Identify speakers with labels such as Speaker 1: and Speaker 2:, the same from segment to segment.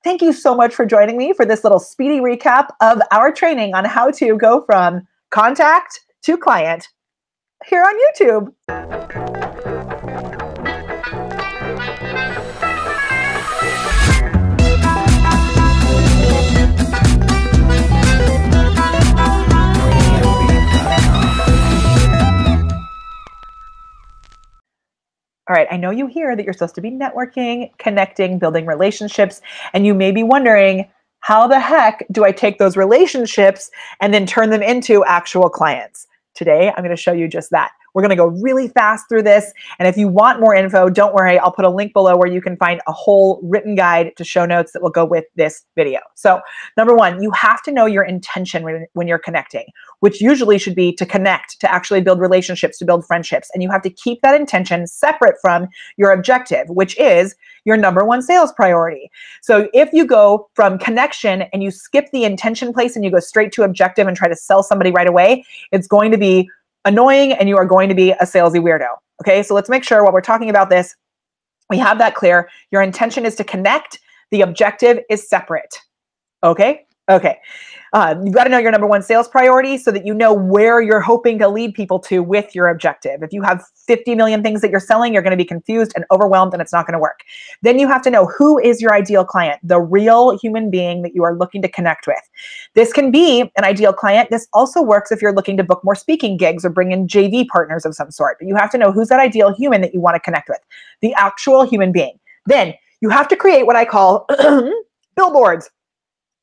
Speaker 1: Thank you so much for joining me for this little speedy recap of our training on how to go from contact to client here on YouTube. All right, I know you hear that you're supposed to be networking, connecting, building relationships, and you may be wondering, how the heck do I take those relationships and then turn them into actual clients? Today, I'm going to show you just that. We're going to go really fast through this. And if you want more info, don't worry, I'll put a link below where you can find a whole written guide to show notes that will go with this video. So number one, you have to know your intention when you're connecting, which usually should be to connect, to actually build relationships, to build friendships. And you have to keep that intention separate from your objective, which is your number one sales priority. So if you go from connection and you skip the intention place and you go straight to objective and try to sell somebody right away, it's going to be annoying and you are going to be a salesy weirdo. Okay, so let's make sure while we're talking about this, we have that clear. Your intention is to connect. The objective is separate. Okay? Okay. You've got to know your number one sales priority so that you know where you're hoping to lead people to with your objective. If you have 50 million things that you're selling, you're going to be confused and overwhelmed and it's not going to work. Then you have to know who is your ideal client, the real human being that you are looking to connect with. This can be an ideal client. This also works if you're looking to book more speaking gigs or bring in JV partners of some sort. But you have to know who's that ideal human that you want to connect with, the actual human being. Then you have to create what I call billboards.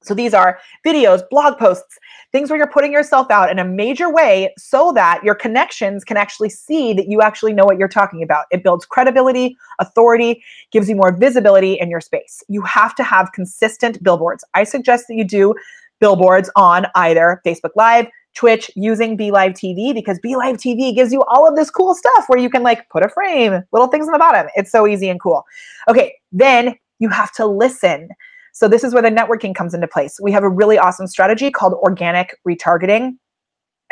Speaker 1: So these are videos, blog posts, things where you're putting yourself out in a major way so that your connections can actually see that you actually know what you're talking about. It builds credibility, authority, gives you more visibility in your space. You have to have consistent billboards. I suggest that you do billboards on either Facebook Live, Twitch, using BeLive TV, because BeLive TV gives you all of this cool stuff where you can like put a frame, little things on the bottom. It's so easy and cool. Okay, then you have to listen. So this is where the networking comes into place. We have a really awesome strategy called organic retargeting.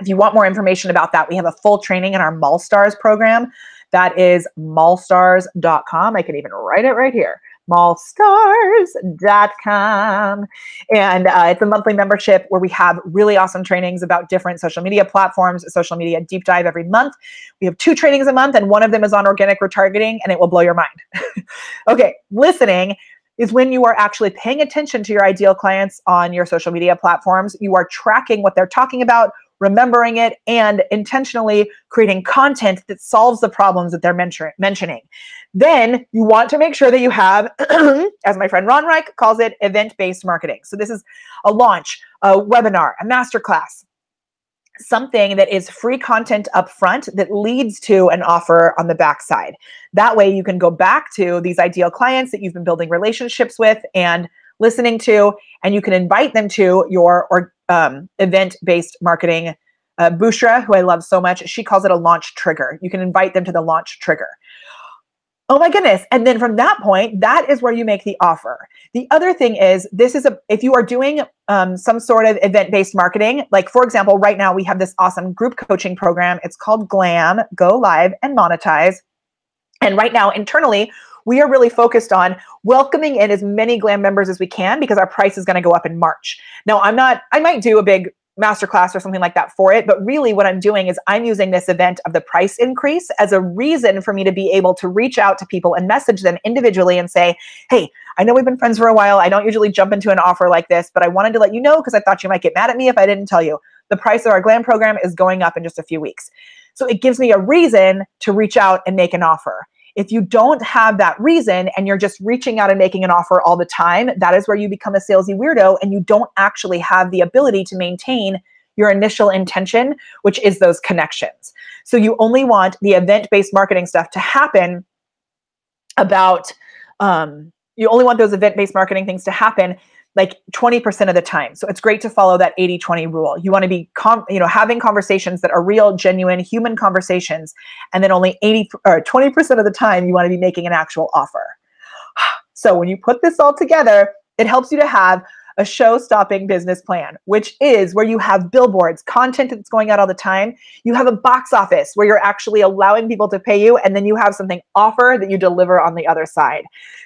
Speaker 1: If you want more information about that, we have a full training in our Mallstars program. That is mallstars.com. I can even write it right here, mallstars.com. And it's a monthly membership where we have really awesome trainings about different social media platforms, social media deep dive every month. We have 2 trainings a month, and one of them is on organic retargeting, and it will blow your mind. Okay, listening is when you are actually paying attention to your ideal clients on your social media platforms. You are tracking what they're talking about, remembering it, and intentionally creating content that solves the problems that they're mentioning. Then you want to make sure that you have, as my friend Ron Reich calls it, event-based marketing. So this is a launch, a webinar, a masterclass, something that is free content up front that leads to an offer on the backside. That way you can go back to these ideal clients that you've been building relationships with and listening to, and you can invite them to your event-based marketing. Bushra, who I love so much, she calls it a launch trigger. You can invite them to the launch trigger. Oh my goodness. And then from that point, that is where you make the offer. The other thing is, if you are doing some sort of event-based marketing, like for example, right now we have this awesome group coaching program. It's called Glam, Go Live and Monetize. And right now internally, we are really focused on welcoming in as many Glam members as we can because our price is going to go up in March. Now I might do a big masterclass or something like that for it. But really what I'm doing is I'm using this event of the price increase as a reason for me to be able to reach out to people and message them individually and say, hey, I know we've been friends for a while. I don't usually jump into an offer like this, but I wanted to let you know because I thought you might get mad at me if I didn't tell you. The price of our Glam program is going up in just a few weeks. So it gives me a reason to reach out and make an offer. If you don't have that reason and you're just reaching out and making an offer all the time, that is where you become a salesy weirdo and you don't actually have the ability to maintain your initial intention, which is those connections. So you only want the event-based marketing stuff to happen you only want those event-based marketing things to happen like 20% of the time. So it's great to follow that 80-20 rule. You want to be having conversations that are real, genuine, human conversations, and then only 20% of the time you want to be making an actual offer. So when you put this all together, it helps you to have a show-stopping business plan, which is where you have billboards, content that's going out all the time. You have a box office where you're actually allowing people to pay you, and then you have something offer that you deliver on the other side.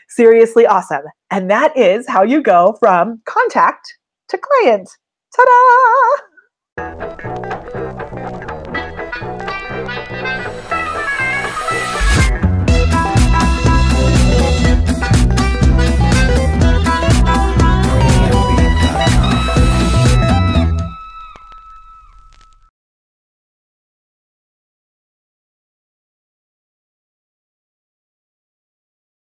Speaker 1: Seriously awesome. And that is how you go from contact to client. Ta-da!